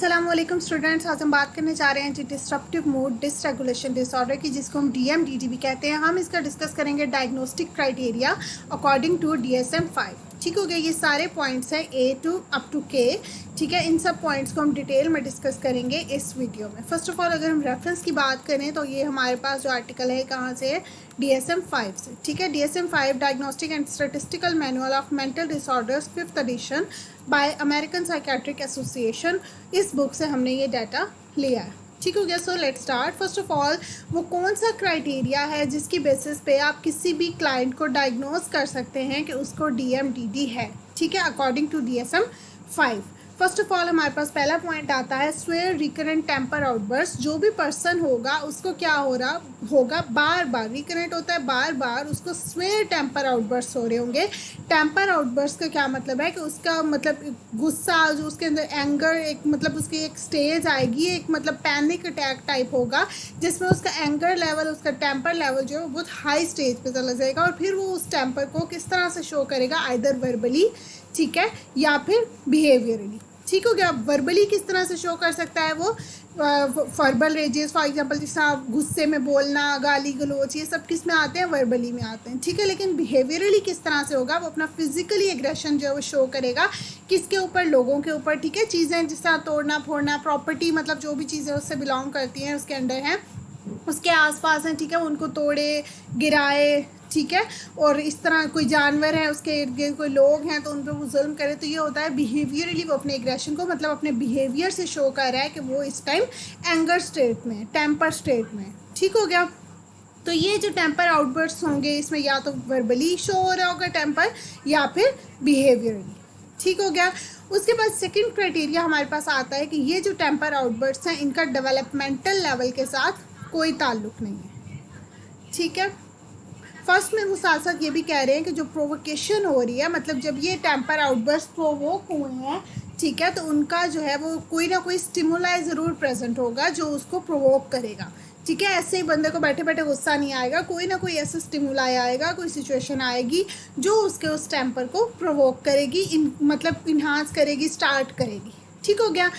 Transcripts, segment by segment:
अस्सलाम वालेकुम स्टूडेंट्स। आज हम बात करने जा रहे हैं जी डिस्ट्रप्टिव मूड डिसरेगुलेशन डिसऑर्डर की, जिसको हम DMDD भी कहते हैं। हम इसका डिस्कस करेंगे diagnostic criteria according to DSM-5। ठीक हो गया, ये सारे पॉइंट्स हैं A to up to K। ठीक है, इन सब पॉइंट्स को हम डिटेल में डिस्कस करेंगे इस वीडियो में। फर्स्ट ऑफ ऑल अगर हम रेफरेंस की बात करें तो ये हमारे पास जो आर्टिकल है कहाँ से है, DSM-5 से। ठीक है, DSM-5 diagnostic and statistical manual of mental disorders 5th edition by American psychiatric association. इस बुक से हमने ये डाटा लिया है। ठीक हो गया, so let start. First of all वो कौन सा क्राइटेरिया है जिसकी बेसिस पे आप किसी भी क्लाइंट को डायग्नोज कर सकते हैं कि उसको DMDD है। ठीक है, according to DSM-5। First of all हमारे पास पहला पॉइंट आता है स्वेयर रिकरेंट टेम्पर आउटबर्स्ट। जो भी पर्सन होगा उसको क्या हो रहा होगा, बार बार रिकरेंट होता है, बार बार उसको स्वेयर टेम्पर आउटबर्स्ट हो रहे होंगे। टेम्पर आउटबर्स्ट का क्या मतलब है कि उसका मतलब गुस्सा, जो उसके अंदर एंगर, एक मतलब उसकी एक स्टेज आएगी, एक मतलब पैनिक अटैक टाइप होगा जिसमें उसका एंगर लेवल, उसका टेम्पर लेवल जो है बहुत हाई स्टेज पे चला जाएगा। और फिर वो उस टेम्पर को किस तरह से शो करेगा, आइदर वर्बली, ठीक है, या फिर बिहेवियरली। ठीक हो गया, वर्बली किस तरह से शो कर सकता है वो, वर्बल रेजेस फॉर एग्जांपल, जिस तरह गुस्से में बोलना, गाली गलोच, ये सब किस में आते हैं, वर्बली में आते हैं। ठीक है, लेकिन बिहेवियरली किस तरह से होगा, वो अपना फिजिकली एग्रेशन जो है वो शो करेगा किसके ऊपर, लोगों के ऊपर। ठीक है, चीज़ें जिस तरह तोड़ना फोड़ना, प्रॉपर्टी मतलब जो भी चीज़ें उससे बिलोंग करती हैं उसके अंडर हैं, उसके आसपास हैं, ठीक है, उनको तोड़े गिराए। ठीक है, और इस तरह कोई जानवर है उसके इर्द गिर्द, कोई लोग हैं तो उन पर वो जुल्म करे, तो ये होता है बिहेवियरली। वो अपने एग्रेशन को मतलब अपने बिहेवियर से शो कर रहा है कि वो इस टाइम एंगर स्टेट में, टेम्पर स्टेट में। ठीक हो गया, तो ये जो टेम्पर आउटबर्स्ट होंगे इसमें या तो वर्बली शो हो रहा होगा टेम्पर, या फिर बिहेवियरली। ठीक हो गया, उसके बाद सेकंड क्राइटेरिया हमारे पास आता है कि ये जो टेम्पर आउटबर्स्ट हैं इनका डेवलपमेंटल लेवल के साथ कोई ताल्लुक नहीं है। ठीक है, फर्स्ट में वो साथ साथ ये भी कह रहे हैं कि जो प्रोवोकेशन हो रही है, मतलब जब ये टेम्पर आउटबर्स्ट प्रोवोक हुए हैं, ठीक है, तो उनका जो है वो कोई ना कोई स्टिमुलाई ज़रूर प्रेजेंट होगा जो उसको प्रोवोक करेगा। ठीक है, ऐसे ही बंदे को बैठे बैठे गुस्सा नहीं आएगा, कोई ना कोई ऐसा स्टिमुलाई आएगा, कोई सिचुएशन आएगी जो उसके उस टेम्पर को प्रोवोक करेगी, मतलब इन्हांस करेगी, स्टार्ट करेगी। ठीक हो गया,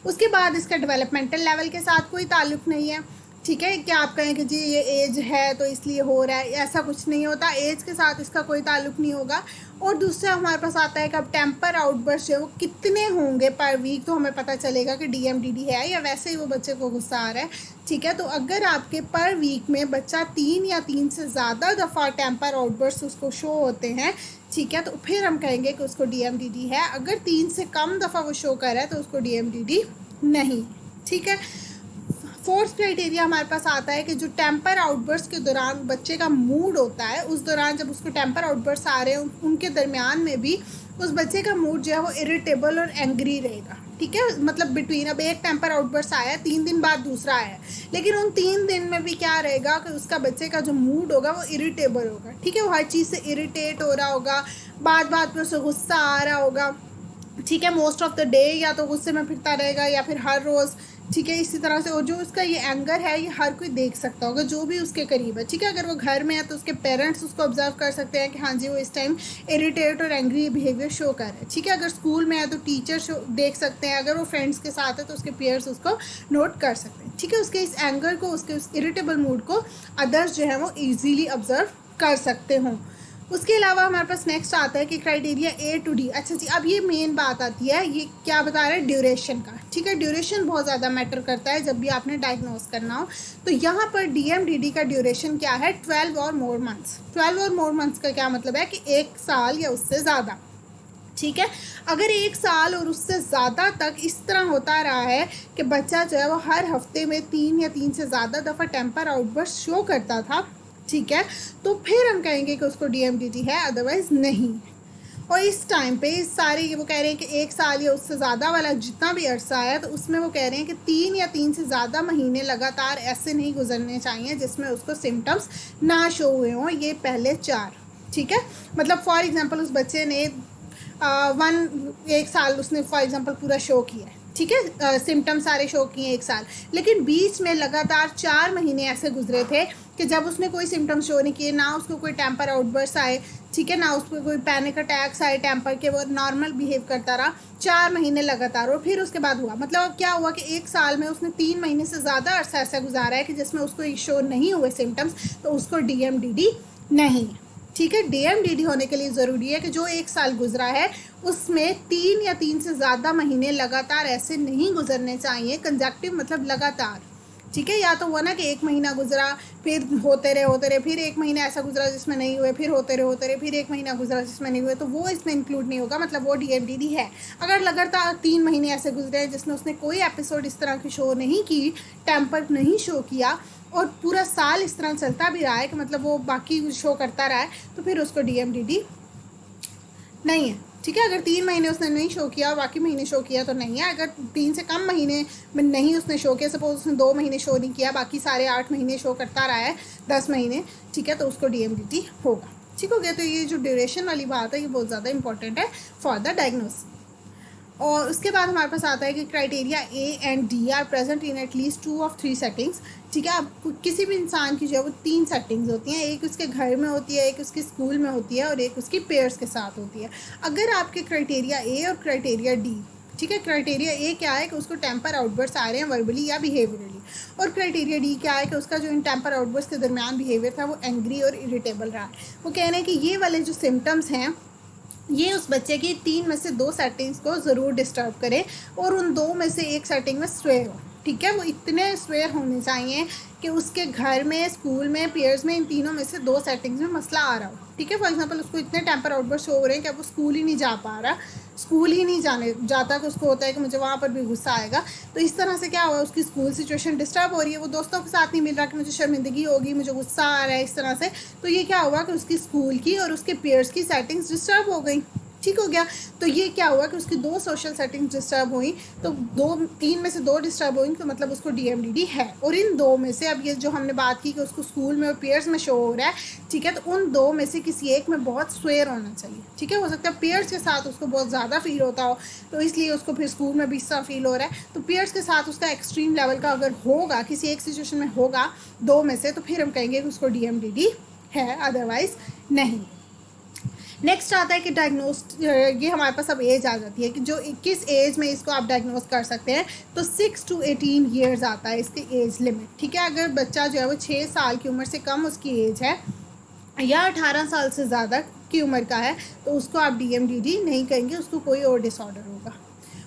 उसके बाद इसका डेवलपमेंटल लेवल के साथ कोई ताल्लुक नहीं है। ठीक है, क्या आप कहें कि जी ये एज है तो इसलिए हो रहा है, ऐसा कुछ नहीं होता, एज के साथ इसका कोई ताल्लुक नहीं होगा। और दूसरा हमारे पास आता है कि अब टेम्पर आउटबर्स्ट जो वो कितने होंगे पर वीक, तो हमें पता चलेगा कि DMDD है या वैसे ही वो बच्चे को गुस्सा आ रहा है। ठीक है, तो अगर आपके पर वीक में बच्चा 3 या 3 से ज़्यादा दफ़ा टेम्पर आउटबर्स्ट उसको शो होते हैं, ठीक है, तो फिर हम कहेंगे कि उसको DMDD है। अगर 3 से कम दफ़ा वो शो कर रहा है तो उसको DMDD नहीं। ठीक है, फोर्थ क्राइटेरिया हमारे पास आता है कि जो टेम्पर आउटबर्स्ट के दौरान बच्चे का मूड होता है, उस दौरान जब उसको टेम्पर आउटबर्स्ट आ रहे हैं उनके दरमियान में भी उस बच्चे का मूड जो है वो इरिटेबल और एंग्री रहेगा। ठीक है, मतलब बिटवीन, अब एक टेम्पर आउटबर्स्ट आया है, 3 दिन बाद दूसरा आया है, लेकिन उन 3 दिन में भी क्या रहेगा कि उसका बच्चे का जो मूड होगा वो इरिटेबल होगा। ठीक है, वो हर चीज़ से इरिटेट हो रहा होगा, बात बात पर उसे गुस्सा आ रहा होगा। ठीक है, मोस्ट ऑफ द डे या तो गुस्से में फिरता रहेगा या फिर हर रोज़। ठीक है, इसी तरह से, और जो उसका ये एंगर है ये हर कोई देख सकता होगा जो भी उसके करीब है। ठीक है, अगर वो घर में है तो उसके पेरेंट्स उसको ऑब्जर्व कर सकते हैं कि हाँ जी वो इस टाइम इरिटेट और एंग्री बिहेवियर शो कर रहे हैं। ठीक है, अगर स्कूल में है तो टीचर शो देख सकते हैं, अगर वो फ्रेंड्स के साथ है तो उसके पेयर्स उसको नोट कर सकते हैं। ठीक है, उसके इस एंगर को, उसके उस इरिटेबल मूड को अदर्स जो है वो ईजीली ऑब्जर्व कर सकते हों। उसके अलावा हमारे पास नेक्स्ट आता है कि क्राइटेरिया A to D। अच्छा जी, अब ये मेन बात आती है, ये क्या बता रहा है, ड्यूरेशन का। ठीक है, ड्यूरेशन बहुत ज़्यादा मैटर करता है जब भी आपने डायग्नोस करना हो। तो यहाँ पर DMDD का ड्यूरेशन क्या है, 12 और मोर मंथ्स। 12 और मोर मंथ्स का क्या मतलब है कि 1 साल या उससे ज़्यादा। ठीक है, अगर 1 साल और उससे ज़्यादा तक इस तरह होता रहा है कि बच्चा जो है वो हर हफ्ते में 3 या 3 से ज़्यादा दफ़ा टेम्पर आउटबर्स्ट शो करता था, ठीक है, तो फिर हम कहेंगे कि उसको DMDD है, अदरवाइज़ नहीं। और इस टाइम पे इस सारे वो कह रहे हैं कि 1 साल या उससे ज़्यादा वाला जितना भी अरसा है, तो उसमें वो कह रहे हैं कि 3 या 3 से ज़्यादा महीने लगातार ऐसे नहीं गुजरने चाहिए जिसमें उसको सिम्टम्स ना शो हुए हों, ये पहले 4। ठीक है, मतलब फॉर एग्ज़ाम्पल उस बच्चे ने 1 साल उसने फॉर एग्ज़ाम्पल पूरा शो किया है, ठीक है, सिम्टम्स सारे शो किए एक साल, लेकिन बीच में लगातार 4 महीने ऐसे गुजरे थे कि जब उसने कोई सिम्टम्स शो नहीं किए, ना उसको कोई टेम्पर आउटबर्स्ट आए, ठीक है, ना उसको कोई पैनिक अटैक्स आए टेम्पर के, वो नॉर्मल बिहेव करता रहा 4 महीने लगातार। और फिर उसके बाद हुआ, मतलब अब क्या हुआ कि एक साल में उसने 3 महीने से ज़्यादा अरसा ऐसा गुजारा है कि जिसमें उसको शो नहीं हुए सिम्टम्स, तो उसको DMDD नहीं है। ठीक है, DMDD होने के लिए ज़रूरी है कि जो एक साल गुजरा है उसमें 3 या 3 से ज़्यादा महीने लगातार ऐसे नहीं गुजरने चाहिए, कंजक्टिव मतलब लगातार। ठीक है, या तो वो ना कि एक महीना गुजरा फिर होते रहे, फिर एक महीना ऐसा गुजरा जिसमें नहीं हुए, फिर होते रहे, फिर एक महीना गुजरा जिसमें नहीं हुए, तो वो इसमें इंक्लूड नहीं होगा, मतलब वो DMDD है। अगर लगातार 3 महीने ऐसे गुजरे हैं जिसमें उसने कोई एपिसोड इस तरह की शो नहीं की, टेम्पर नहीं शो किया, और पूरा साल इस तरह चलता भी रहा है कि मतलब वो बाकी शो करता रहा है, तो फिर उसको DMDD नहीं है। ठीक है, अगर 3 महीने उसने नहीं शो किया और बाकी महीने शो किया तो नहीं है। अगर 3 से कम महीने में नहीं उसने शो किया, सपोज उसने 2 महीने शो नहीं किया, बाकी सारे 8 महीने शो करता रहा है, 10 महीने, ठीक है, तो उसको DMDD होगा। ठीक हो गया। तो ये जो ड्यूरेशन वाली बात है ये बहुत ज़्यादा इंपॉर्टेंट है फॉर द डायग्नोसिस। और उसके बाद हमारे पास आता है कि criteria A and D are present in at least 2 of 3 settings. ठीक है, अब किसी भी इंसान की जो है वो 3 सेटिंग्स होती हैं, एक उसके घर में होती है, एक उसके स्कूल में होती है, और एक उसकी पेयर्स के साथ होती है। अगर आपके क्राइटेरिया A और क्राइटेरिया D, ठीक है, क्राइटेरिया A क्या है कि उसको टेम्पर आउटबर्स्ट आ रहे हैं वर्बली या बिहेवियरली, और क्राइटेरिया D क्या है कि उसका जो इन टेम्पर आउटबर्स्ट के दरमियान बिहेवियर था वो एंग्री और इरिटेबल रहा है। वो कह रहे हैं कि ये वाले जो सिम्टम्स हैं ये उस बच्चे की 3 में से 2 सेटिंग्स को ज़रूर डिस्टर्ब करें, और उन 2 में से एक सेटिंग में स्वेयर हो। ठीक है, वो इतने स्वेयर होने चाहिए कि उसके घर में, स्कूल में, पेयर्स में, इन तीनों में से 2 सेटिंग्स में मसला आ रहा हो। ठीक है, फॉर एग्जांपल उसको इतने टेम्पर आउटबर्स्ट हो रहे हैं कि अब वो स्कूल ही नहीं जा पा रहा, स्कूल ही नहीं जाने जाता, कि उसको होता है कि मुझे वहाँ पर भी गुस्सा आएगा। तो इस तरह से क्या हुआ, उसकी स्कूल सिचुएशन डिस्टर्ब हो रही है, वो दोस्तों के साथ नहीं मिल रहा कि मुझे शर्मिंदगी होगी, मुझे गुस्सा आ रहा है, इस तरह से। तो ये क्या हुआ कि उसकी स्कूल की और उसके पेयर्स की सेटिंग्स डिस्टर्ब हो गई। ठीक हो गया। तो ये क्या हुआ कि उसकी 2 सोशल सेटिंग्स डिस्टर्ब हुई, तो 3 में से 2 डिस्टर्ब हुई, तो मतलब उसको DMDD है। और इन 2 में से, अब ये जो हमने बात की कि उसको स्कूल में और पेयर्स में शो हो रहा है, ठीक है, तो उन 2 में से किसी एक में बहुत स्वेयर होना चाहिए। ठीक है, हो सकता है पेयर्स के साथ उसको बहुत ज़्यादा फील होता हो, तो इसलिए उसको फिर स्कूल में भी इस तरह फील हो रहा है। तो पेयर्स के साथ उसका एक्सट्रीम लेवल का अगर होगा, किसी एक सिचुएशन में होगा 2 में से, तो फिर हम कहेंगे कि उसको DMDD है, अदरवाइज नहीं। नेक्स्ट आता है कि ये हमारे पास अब एज आ जाती है कि जो किस एज में इसको आप डायग्नोस कर सकते हैं। तो 6 to 18 ईयर्स आता है इसकी एज लिमिट। ठीक है, अगर बच्चा जो है वो 6 साल की उम्र से कम उसकी एज है या 18 साल से ज़्यादा की उम्र का है, तो उसको आप DMDD नहीं कहेंगे, उसको कोई और डिसऑर्डर होगा।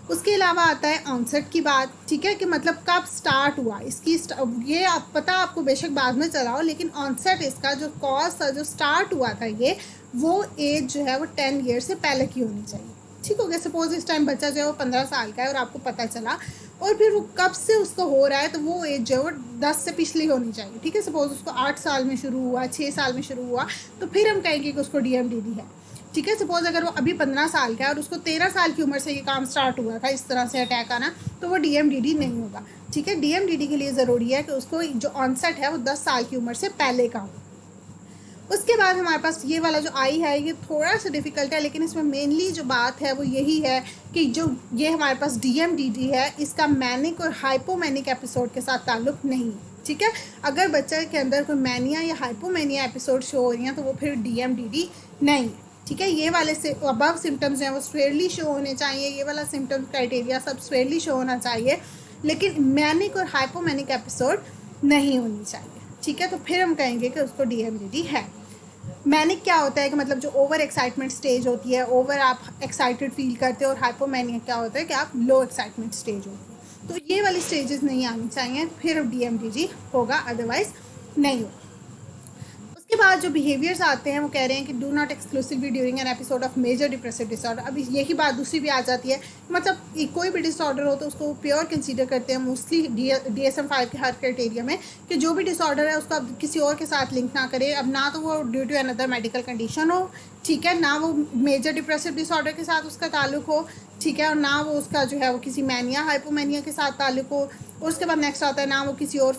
उसके अलावा आता है ऑनसेट की बात। ठीक है, कि मतलब कब स्टार्ट हुआ इसकी, ये आप पता आपको बेशक बाद में चला हो, लेकिन ऑनसेट इसका जो कॉज था, जो स्टार्ट हुआ था, ये वो एज जो है वो 10 ईयर से पहले की होनी चाहिए। ठीक हो गया। सपोज इस टाइम बच्चा जो है वो 15 साल का है और आपको पता चला, और फिर वो कब से उसको हो रहा है, तो वो एज जो है वो 10 से पिछली होनी चाहिए। ठीक है, सपोज उसको 8 साल में शुरू हुआ, 6 साल में शुरू हुआ, तो फिर हम कहेंगे कि उसको DMDD है। ठीक है, सपोज अगर वो अभी 15 साल का है और उसको 13 साल की उम्र से ये काम स्टार्ट हुआ था, इस तरह से अटैक आना, तो वो DMDD नहीं होगा। ठीक है, DMDD के लिए ज़रूरी है कि उसको जो ऑनसेट है वो 10 साल की उम्र से पहले का हो। उसके बाद हमारे पास ये वाला जो आई है ये थोड़ा सा डिफ़िकल्ट है, लेकिन इसमें मेनली जो बात है वो यही है कि जो ये हमारे पास DMDD है, इसका मैनिक और हाइपोमैनिक एपिसोड के साथ ताल्लुक़ नहीं है। ठीक है, अगर बच्चे के अंदर कोई मैनिया या हाइपोमैनिया एपिसोड शो हो रही हैं तो वो फिर DMDD नहीं है। ठीक है, ये वाले से अबव सिम्टम्स जो हैं वो स्वेयरली शो होने चाहिए, ये वाला सिम्टम्स क्राइटेरिया सब स्वेयरली शो होना चाहिए, लेकिन मैनिक और हाइपोमैनिक एपिसोड नहीं होनी चाहिए। ठीक है, तो फिर हम कहेंगे कि उसको DMDD है। मैनिक क्या होता है कि मतलब जो ओवर एक्साइटमेंट स्टेज होती है, ओवर आप एक्साइटेड फील करते हो, और हाइपोमैनिया क्या होता है कि आप लो एक्साइटमेंट स्टेज होती है। तो ये वाली स्टेजेस नहीं आनी चाहिए, फिर DMDD होगा, अदरवाइज नहीं होगा। उसके बाद जो बिहेवियर्स आते हैं वो कह रहे हैं कि do not exclusively during an episode of major depressive disorder. अब यही बात दूसरी भी आ जाती है, मतलब कोई भी डिसऑर्डर हो तो उसको प्योर कंसीडर करते हैं मोस्टली DSM-5 के हर क्राइटेरिया में, कि जो भी डिसऑर्डर है उसको अब किसी और के साथ लिंक ना करें। अब ना तो वो due to another medical condition हो, ठीक है, ना वो मेजर डिप्रेसिव डिसऑर्डर के साथ उसका ताल्लुक हो, ठीक है, और ना वो उसका जो है वो किसी मैनिया हाइपोमैनिया के साथ ताल्लुक हो। उसके बाद नेक्स्ट आता है ना वो किसी और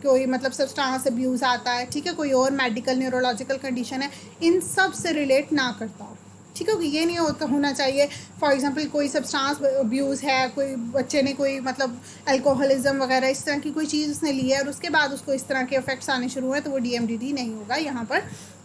कोई मतलब सब्सटेंस अब्यूज़ आता है, ठीक है, कोई और मेडिकल न्यूरोलॉजिकल कंडीशन है, इन सब से रिलेट ना करता हो। ठीक है, ये नहीं होना चाहिए। फॉर एग्जांपल कोई सब्सटेंस अब्यूज़ है, कोई बच्चे ने कोई मतलब अल्कोहलिज्म वगैरह इस तरह की कोई चीज़ उसने ली है और उसके बाद उसको इस तरह के इफेक्ट्स आने शुरू हुए, तो वो डीएमडीडी नहीं होगा यहाँ पर।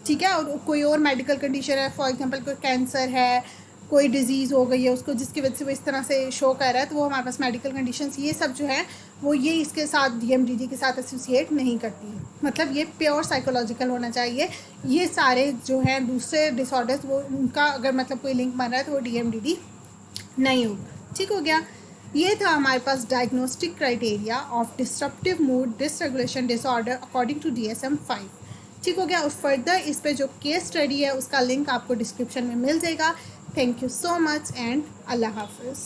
ठीक है, और कोई और मेडिकल कंडीशन है, फॉर एग्जांपल कोई कैंसर है, कोई डिजीज़ हो गई है उसको, जिसकी वजह से वो इस तरह से शो कर रहा है, तो वो हमारे पास मेडिकल कंडीशंस ये सब जो है वो ये इसके साथ डीएमडीडी के साथ एसोसिएट नहीं करती। मतलब ये प्योर साइकोलॉजिकल होना चाहिए। ये सारे जो हैं दूसरे डिसऑर्डर्स वो उनका अगर मतलब कोई लिंक बन रहा है तो वो डीएमडीडी नहीं होगा। ठीक हो गया, ये था हमारे पास diagnostic criteria of disruptive mood dysregulation disorder according to DSM-5। ठीक हो गया, और फर्दर इस पे जो केस स्टडी है उसका लिंक आपको डिस्क्रिप्शन में मिल जाएगा। Thank you so much and अल्लाह हाफिज़।